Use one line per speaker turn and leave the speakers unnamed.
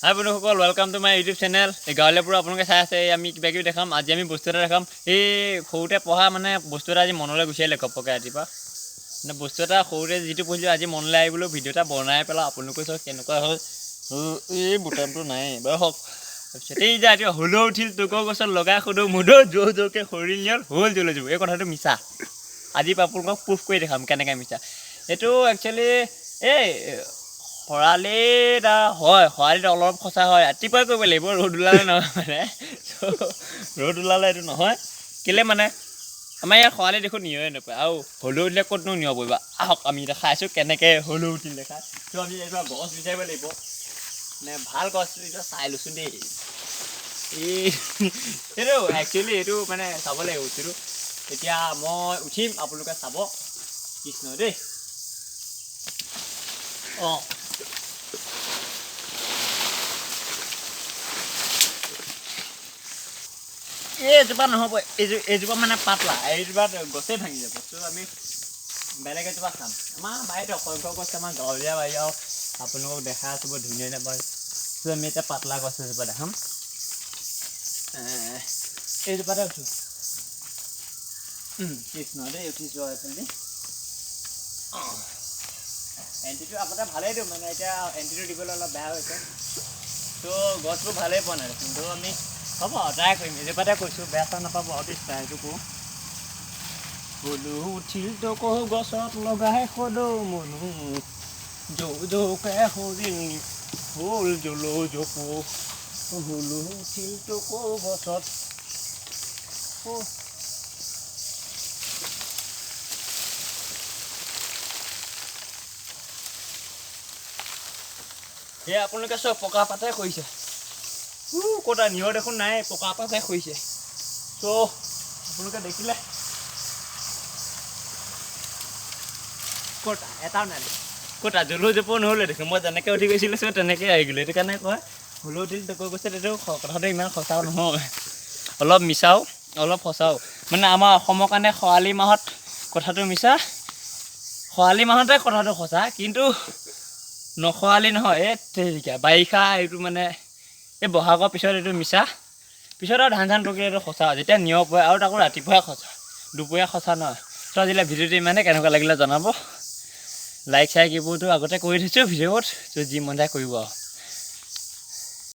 হাই বন্ধুসকল, welcome to my YouTube channel. এই গাঁৱলীয়া পৰা আপোনালোকে চাই আছে। আমি কিবা কিবি দেখাম। আজি আমি বস্তু এটা দেখাম। এই সৰুতে পঢ়া বস্তু এটা আজি মনলৈ গুচি আহিলে ঘপককৈ ৰাতিপুৱা। বস্তু এটা সৰুতে যিটো পঢ়িলোঁ আজি মনলৈ আহিবলৈ ভিডিঅ' এটা বনাই পেলাওঁ। আপোনালোকে চাওক কেনেকুৱা হ'ল। এই বুটামটো নাই বাৰু হওক। তাৰপিছত এই যে আজি হ'লেও উঠিল তোকৰ গছত লগাই সোধো মুদো জোৰ জোৰকৈ সৰি নিয়ল হ'ল জ্বলে যাব। এই কথাটো মিছা। আজি আপোনালোকক প্ৰুফ কৰি দেখাম কেনেকৈ মিছা। এইটো একচুৱেলি এই খৰালিত হয়, খৰালিত অলপ সঁচা হয়। ৰাতিপুৱাই কৰিব লাগিব, ৰ'দ ওলালে নহয় ৰ'দ ওলালে এইটো নহয়। কেলৈ আমাৰ ইয়াত খৰালি দেখোন নিয়ৰে নপৰে। আৰু হ'লেও উঠিলে ক'তনো নিয়ৰ পৰিবা। আহক আমি এতিয়া খাইছোঁ কেনেকৈ হ'লেও উঠিল দেখা। তো আমি এইবাৰ গছ বিচাৰিব লাগিব। ভাল গছ এতিয়া চাই লৈছোঁ দেই। এইটো একচুৱেলি এইটো চাব লাগিব বস্তুটো। এতিয়া মই উঠিম, আপোনালোকে চাব। কৃষ্ণ দেই। অঁ এইজোপা নহ'ব, এইজোপা পাতলা। এইজোপা গছেই ভাঙি যাব। তো আমি বেলেগ এজোপা খাম। আমাৰ বাৰীত অসংখ্য গছ, আমাৰ গাঁৱলীয়া বাৰী আৰু আপোনালোকক দেখাই আছোঁ বৰ ধুনীয়া নাপায়। তো আমি এতিয়া পাতলা গছ এজোপা দেখাম। এইজোপাতে উঠোঁ। কৃষ্ণ দেই, উঠিছোঁ এইফালে। অঁ এণ্টিটো আগতে ভালেই দিওঁ, এতিয়া এণ্টিটো দিবলৈ অলপ বেয়া হৈছে। তো গছবোৰ ভালেই পোৱা নাই। কিন্তু আমি হ'ব ট্ৰাই কৰিম। এজোপাতে কৈছোঁ, বেয়া চেয়া নাপাব। আৰু ট্ৰাইটো কৰোঁ। হ'লেও উঠিল তোক গছত লগাই সদৌ মনো জৌ জৌকে সৰিল হ'ল জলো জপো। হ'লেও উঠিল তোক গছত। সেই আপোনালোকে চব পকা পাতে কৰিছে। ক'তা নিয়ৰ দেখোন নাই, পকা পাতে কৰিছে। ত' আপোনালোকে দেখিলে ক'তা এটাও নাই। ক'তা জলো জপো নহ'লে দেখোন। মই যেনেকৈ উঠি গৈছিলোঁ তেনেকৈ আহি গ'লোঁ। সেইটো কাৰণে কয় হ'লেও উঠিল তোক গছত। এইটো কথাটো ইমান সঁচাও নহয়, অলপ মিছাও অলপ সঁচাও। আমাৰ অসমৰ কাৰণে খৰালি মাহত কথাটো মিছা, খৰালি মাহতে কথাটো সঁচা। কিন্তু নখৰালি নহয়, এই তেৰিকা বাৰিষা এইটো এই বহাগৰ পিছত এইটো মিছা। পিছত আৰু ধান পকি এইটো সঁচা। যেতিয়া নিয়ৰ পৰে আৰু তাকো ৰাতিপুৱাই সঁচা, দুপৰীয়া সঁচা নহয়। তো আজিলৈ ভিডিঅ'টো কেনেকুৱা লাগিলে জনাব। লাইক চাইক এইবোৰতো আগতে কৰি থৈছোঁ ভিডিঅ'ত। তো যি মন যায় কৰিব আৰু।